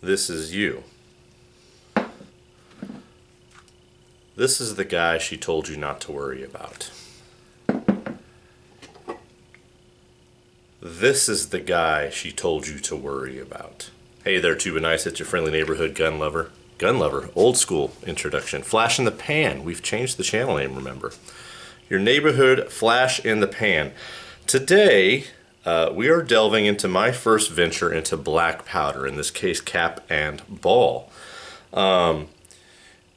this is you. This is the guy she told you not to worry about. This is the guy she told you to worry about. Hey there, Tuba Nice. It's your friendly neighborhood gun lover. Gun lover, old school introduction. Flash in the pan. We've changed the channel name, remember. Your neighborhood flash in the pan. Today, we are delving into my first venture into black powder, in this case, cap and ball.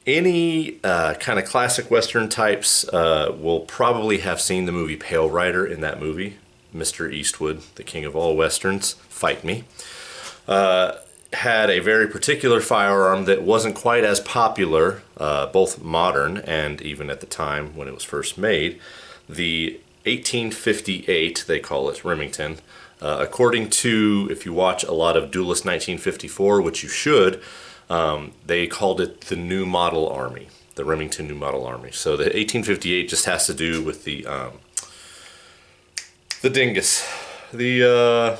Any kind of classic Western types will probably have seen the movie Pale Rider. In that movie, Mr. Eastwood, the king of all Westerns, fight me, had a very particular firearm that wasn't quite as popular, both modern and even at the time when it was first made. The 1858, they call it, Remington. According to, if you watch a lot of Duelist 1954, which you should, they called it the New Model Army, the Remington New Model Army. So the 1858 just has to do with the dingus, the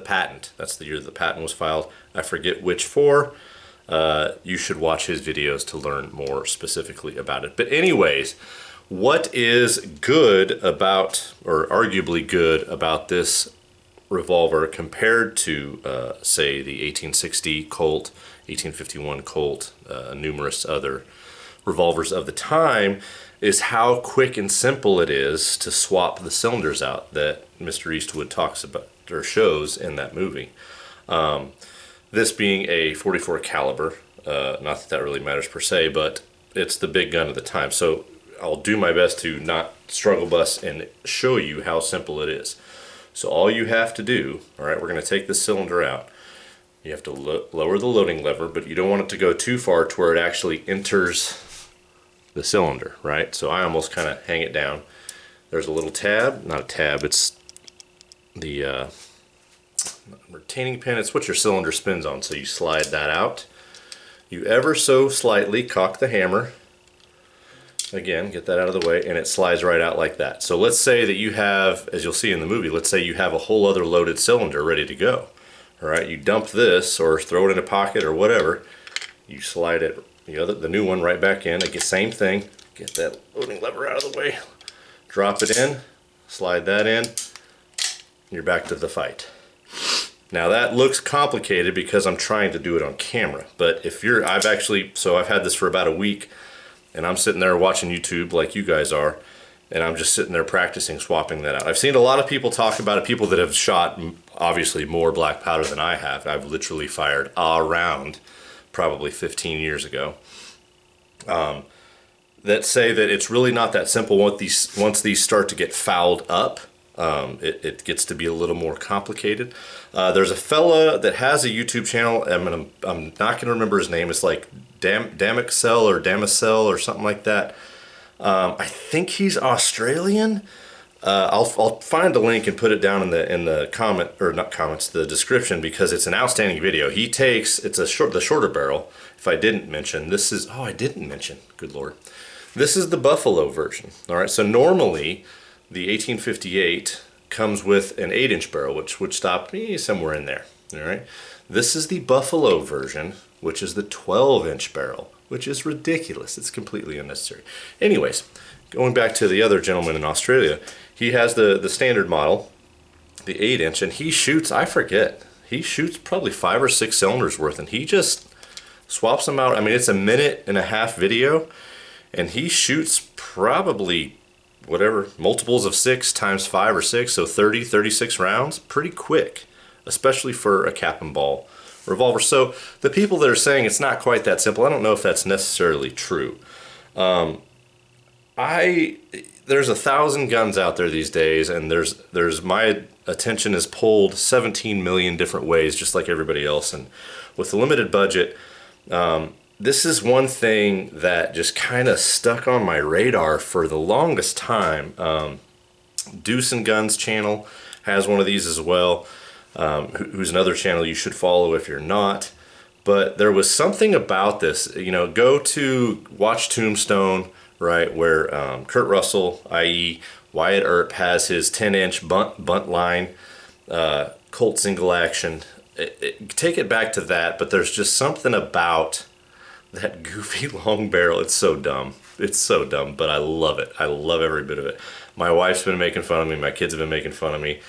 patent. That's the year the patent was filed. I forget which for. You should watch his videos to learn more specifically about it. But anyways, what is good about, or arguably good about, this revolver compared to, say, the 1860 Colt, 1851 Colt, numerous other revolvers of the time, is how quick and simple it is to swap the cylinders out that Mr. Eastwood talks about or shows in that movie. This being a 44 caliber, not that that really matters per se, but it's the big gun of the time. So I'll do my best to not struggle bus and show you how simple it is. So all you have to do, all right, we're going to take this cylinder out. You have to lower the loading lever, but you don't want it to go too far to where it actually enters the cylinder, right? So I almost kind of hang it down. There's a little tab, not a tab, it's the retaining pin. It's what your cylinder spins on, so you slide that out. You ever so slightly cock the hammer. Again, get that out of the way, and it slides right out like that. So let's say that you have, as you'll see in the movie, let's say you have a whole other loaded cylinder ready to go. All right, you dump this or throw it in a pocket or whatever. You slide it, the new one right back in. Again, same thing. Get that loading lever out of the way. Drop it in, slide that in. You're back to the fight. Now that looks complicated because I'm trying to do it on camera. But if you're, I've had this for about a week. And I'm sitting there watching YouTube like you guys are, and I'm just sitting there practicing swapping that out. I've seen a lot of people talk about it, people that have shot obviously more black powder than I have. I've literally fired a round probably 15 years ago. That say that it's really not that simple. Once these start to get fouled up, it gets to be a little more complicated. There's a fella that has a YouTube channel, I'm not going to remember his name. It's like Damicel or Damicel or something like that. I think he's Australian. I'll find the link and put it down in the comment, or not comments, the description, because it's an outstanding video. He takes, it's the shorter barrel. If I didn't mention, this is, I didn't mention, good Lord. This is the Buffalo version. All right, so normally the 1858 comes with an 8-inch barrel, which would stop me somewhere in there. All right, this is the Buffalo version, which is the 12-inch barrel, which is ridiculous. It's completely unnecessary. Anyways, going back to the other gentleman in Australia, he has the standard model, the 8-inch, and he shoots, I forget, he shoots probably 5 or 6 cylinders worth, and he just swaps them out. I mean, it's a 1.5-minute video, and he shoots probably whatever, multiples of 6 times 5 or 6, so 30, 36 rounds, pretty quick, especially for a cap and ball revolver. So the people that are saying it's not quite that simple, I don't know if that's necessarily true. There's 1,000 guns out there these days, and there's my attention is pulled 17 million different ways, just like everybody else. And with the limited budget, this is one thing that just kind of stuck on my radar for the longest time. Deuce and Guns channel has one of these as well, who's another channel you should follow if you're not. But there was something about this, go to watch Tombstone, right, where Kurt Russell, i.e. Wyatt Earp, has his 10-inch bunt line, Colt single action. take it back to that, but there's just something about that goofy long barrel. It's so dumb. It's so dumb, but I love it. I love every bit of it. My wife's been making fun of me. My kids have been making fun of me.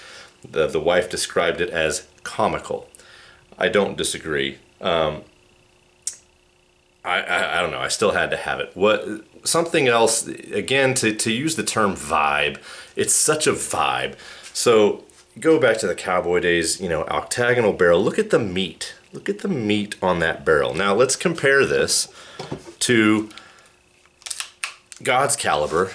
The wife described it as comical. I don't disagree. I don't know. I still had to have it. Something else, again, to use the term vibe, it's such a vibe. So go back to the cowboy days, octagonal barrel. Look at the meat. Look at the meat on that barrel. Now let's compare this to God's Caliber,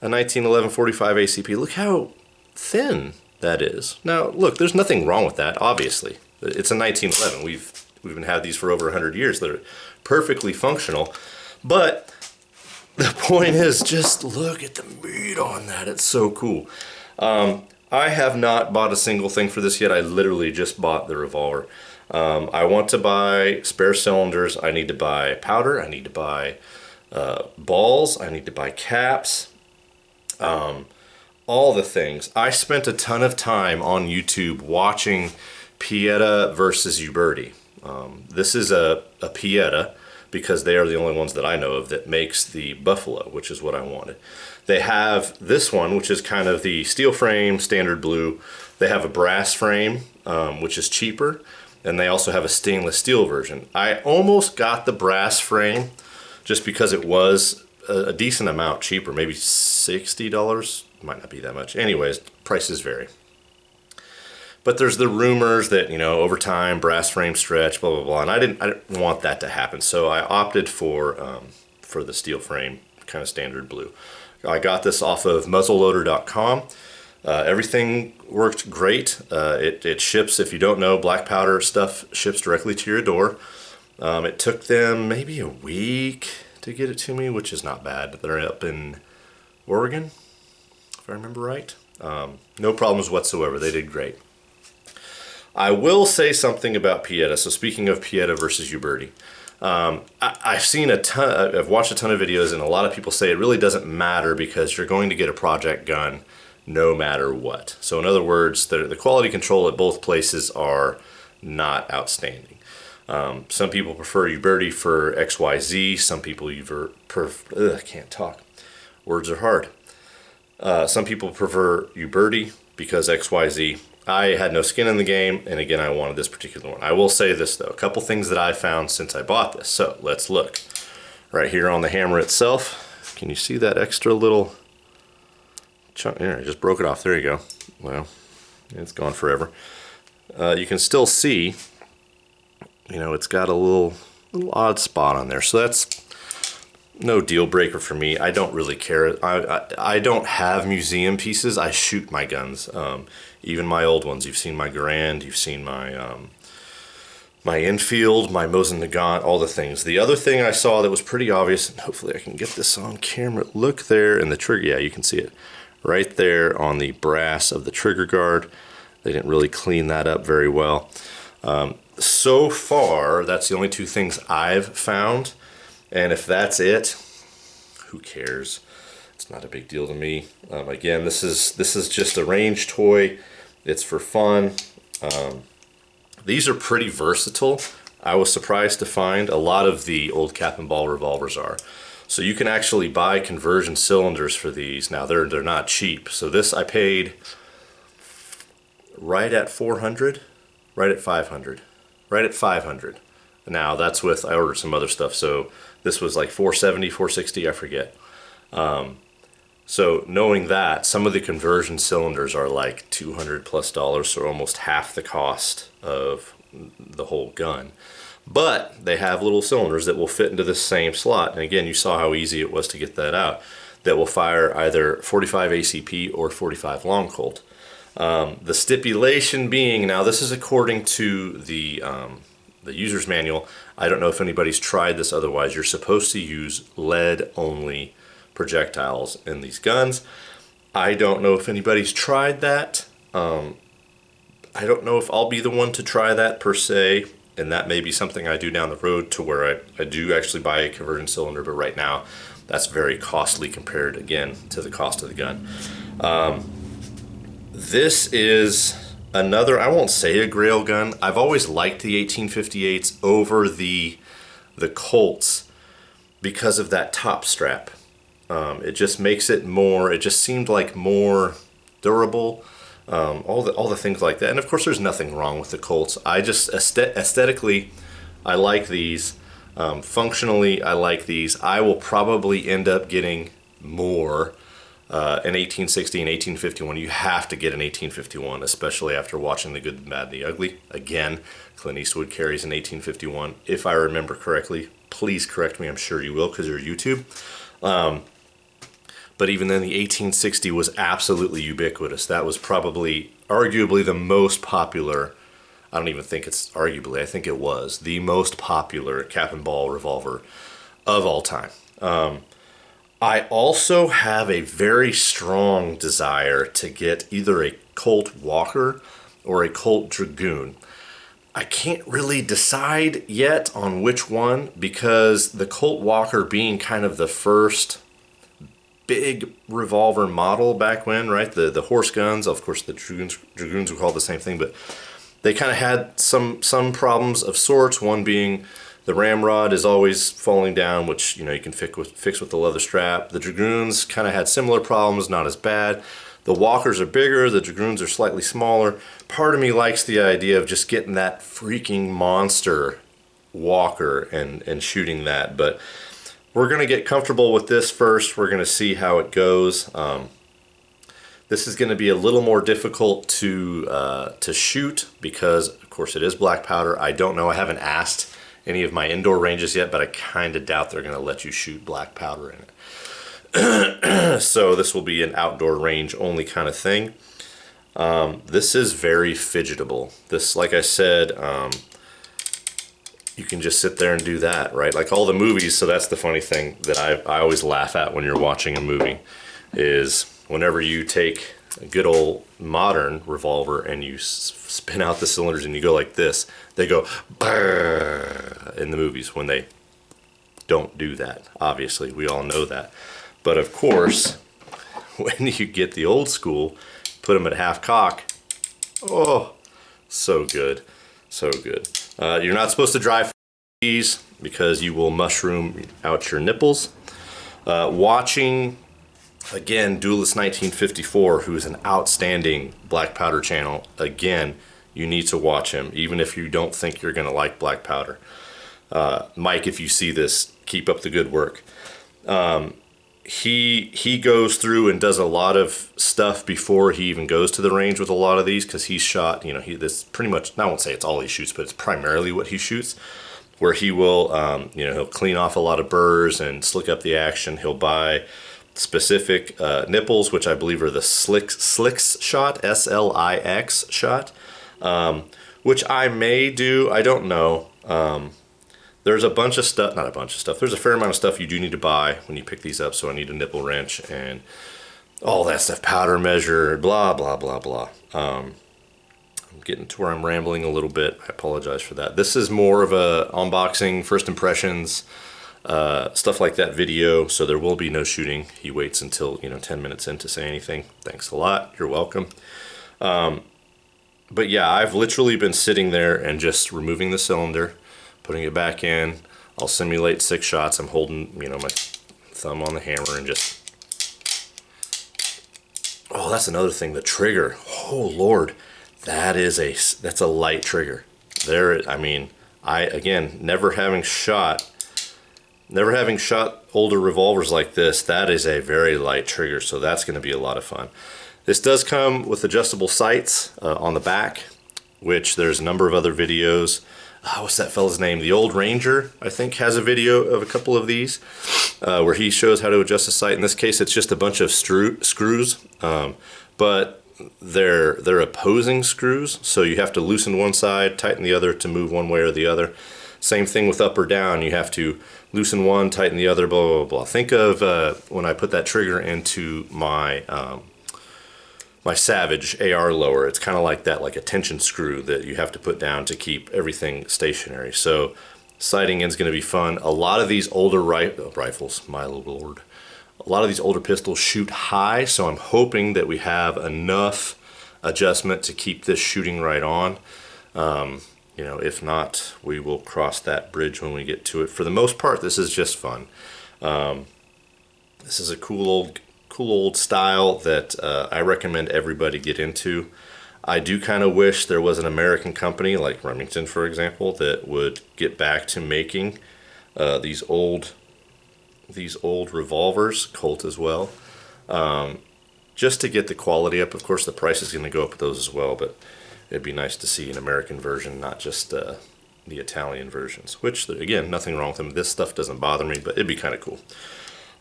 a 1911 45 ACP. Look how thin that is. Now look, there's nothing wrong with that, obviously. It's a 1911. We've been had these for over 100 years. They're perfectly functional. But the point is, just look at the meat on that. It's so cool. I have not bought a single thing for this yet. I literally just bought the revolver. I want to buy spare cylinders. I need to buy powder. I need to buy balls. I need to buy caps. All the things. I spent a ton of time on YouTube watching Pieta versus Uberti. This is a Pieta because they are the only ones that I know of that makes the Buffalo, which is what I wanted. They have this one, which is kind of the steel frame, standard blue. They have a brass frame, which is cheaper, and they also have a stainless steel version. I almost got the brass frame just because it was a decent amount cheaper, maybe $60. Might not be that much. Anyways, prices vary. But there's the rumors that, over time, brass frame stretch, blah, blah, blah. And I didn't want that to happen. So I opted for the steel frame, kind of standard blue. I got this off of muzzleloader.com. Everything worked great. It ships, if you don't know, black powder stuff ships directly to your door. It took them maybe a week to get it to me, which is not bad. They're up in Oregon, if I remember right. No problems whatsoever. They did great. I will say something about Pieta. So speaking of Pieta versus Uberti, I've watched a ton of videos, and a lot of people say it really doesn't matter because you're going to get a project gun no matter what. So in other words, the quality control at both places are not outstanding. Some people prefer Uberti for XYZ. Some people I can't talk. Words are hard. Some people prefer Uberti because XYZ. I had no skin in the game, and again, I wanted this particular one. I will say this, though. A couple things that I found since I bought this. So, let's look. Right here on the hammer itself. Can you see that extra little chunk? There, I just broke it off. There you go. Well, it's gone forever. You can still see, it's got a little odd spot on there. So that's no deal breaker for me. I don't really care. I don't have museum pieces. I shoot my guns. Even my old ones. You've seen my Garand. You've seen my my Enfield, my Mosin Nagant, all the things. The other thing I saw that was pretty obvious, and hopefully I can get this on camera. Look there in the trigger. Yeah, you can see it right there on the brass of the trigger guard. They didn't really clean that up very well. So far, that's the only two things I've found. And if that's it, who cares? It's not a big deal to me. Again, this is just a range toy. It's for fun. These are pretty versatile. I was surprised to find a lot of the old cap and ball revolvers are. So you can actually buy conversion cylinders for these. Now they're not cheap. So this I paid right at 400, right at 500, right at 500. Now that's with, I ordered some other stuff. So this was like 470, 460, I forget. So knowing that, some of the conversion cylinders are like $200+, so almost half the cost of the whole gun. But they have little cylinders that will fit into the same slot. And again, you saw how easy it was to get that out. That will fire either 45 ACP or 45 long Colt. The stipulation being, now this is according to the user's manual. I don't know if anybody's tried this otherwise. You're supposed to use lead only projectiles in these guns. I don't know if anybody's tried that. I don't know if I'll be the one to try that per se, and that may be something I do down the road to where I do actually buy a conversion cylinder, but right now that's very costly compared, again, to the cost of the gun. This is Another, I won't say a grail gun. I've always liked the 1858s over the Colts because of that top strap. It just makes it more, it just seemed like more durable, all the things like that. And of course there's nothing wrong with the Colts. I just, aesthetically, I like these. Functionally, I like these. I will probably end up getting more an 1860 and 1851. You have to get an 1851, especially after watching The Good, the Bad, and the Ugly. Again, Clint Eastwood carries an 1851, if I remember correctly. Please correct me, I'm sure you will because you're YouTube. But even then, the 1860 was absolutely ubiquitous. That was probably, arguably, the most popular. I don't even think it's arguably, I think it was the most popular cap and ball revolver of all time. I also have a very strong desire to get either a Colt Walker or a Colt Dragoon. I can't really decide yet on which one because the Colt Walker being kind of the first big revolver model back when, right? The horse guns, of course the Dragoons were called the same thing, but they kind of had some problems of sorts, one being the ramrod is always falling down, which, you know, you can fix with the leather strap. The Dragoons kind of had similar problems, not as bad. The Walkers are bigger, the Dragoons are slightly smaller. Part of me likes the idea of just getting that freaking monster Walker and shooting that, but we're going to get comfortable with this first. We're going to see how it goes. This is going to be a little more difficult to shoot because, of course, it is black powder. I don't know. I haven't asked any of my indoor ranges yet, but I kind of doubt they're going to let you shoot black powder in it. So this will be an outdoor range only kind of thing. This is very fidgetable. This, like I said, you can just sit there and do that, right? Like all the movies, so that's the funny thing that I always laugh at when you're watching a movie, is whenever you take a good old modern revolver and you spin out the cylinders and you go like this, they go brrr in the movies when they don't do that. Obviously, we all know that. But of course, when you get the old school, put them at half cock, oh, so good, so good. You're not supposed to dry these because you will mushroom out your nipples. Watching, again, Duelist 1954, who is an outstanding black powder channel. Again, you need to watch him, even if you don't think you're going to like black powder. Mike, if you see this, keep up the good work. He goes through and does a lot of stuff before he even goes to the range with a lot of these, because he's shot, you know, this pretty much, I won't say it's all he shoots, but it's primarily what he shoots, where he will, you know, he'll clean off a lot of burrs and slick up the action. He'll buy specific nipples, which I believe are the Slicks shot, S-L-I-X shot, which I may do, I don't know. There's a bunch of stuff, not a bunch of stuff, there's a fair amount of stuff you do need to buy when you pick these up, so I need a nipple wrench and all that stuff, powder measure, blah, blah, blah, blah. I'm getting to where I'm rambling a little bit, I apologize for that. This is more of a unboxing, first impressions, stuff like that video, so there will be no shooting. He waits until, you know, 10 minutes in to say anything. Thanks a lot, you're welcome. But yeah, I've literally been sitting there and just removing the cylinder, putting it back in. I'll simulate 6 shots. I'm holding, you know, my thumb on the hammer and just, oh, that's another thing, the trigger. Oh Lord, that's a light trigger. There, I mean, again, never having shot older revolvers like this, that is a very light trigger, so that's going to be a lot of fun. This does come with adjustable sights on the back, which there's a number of other videos. What's that fella's name? The Old Ranger, I think, has a video of a couple of these where he shows how to adjust the sight. In this case, it's just a bunch of screws, but they're opposing screws, so you have to loosen one side, tighten the other to move one way or the other. Same thing with up or down. You have to loosen one, tighten the other, blah, blah, blah. Think of when I put that trigger into my my Savage AR lower. It's kind of like that, like a tension screw that you have to put down to keep everything stationary. So sighting in is going to be fun. A lot of these older rifles, my lord, a lot of these older pistols shoot high, so I'm hoping that we have enough adjustment to keep this shooting right on. You know, if not, we will cross that bridge when we get to it. For the most part, this is just fun. This is a cool old style that I recommend everybody get into. I do kind of wish there was an American company like Remington, for example, that would get back to making these old revolvers, Colt as well, just to get the quality up. Of course, the price is going to go up with those as well, but it'd be nice to see an American version, not just the Italian versions, which, again, nothing wrong with them. This stuff doesn't bother me, but it'd be kind of cool.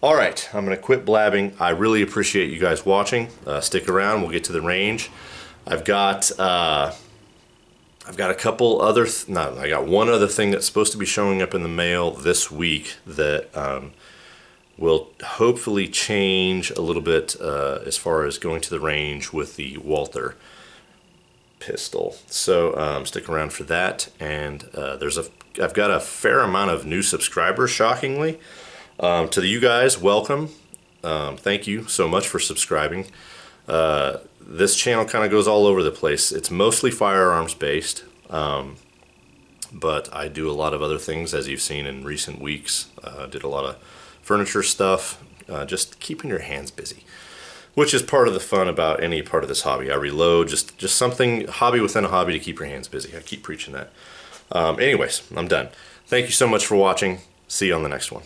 All right, I'm going to quit blabbing. I really appreciate you guys watching. Stick around. We'll get to the range. I've got a couple other, I got one other thing that's supposed to be showing up in the mail this week that will hopefully change a little bit as far as going to the range with the Walther pistol. So stick around for that. And I've got a fair amount of new subscribers, shockingly. To you guys, welcome. Thank you so much for subscribing. This channel kind of goes all over the place. It's mostly firearms based, but I do a lot of other things, as you've seen in recent weeks. Did a lot of furniture stuff, just keeping your hands busy, which is part of the fun about any part of this hobby. I reload, just something, hobby within a hobby to keep your hands busy. I keep preaching that. Anyways, I'm done. Thank you so much for watching. See you on the next one.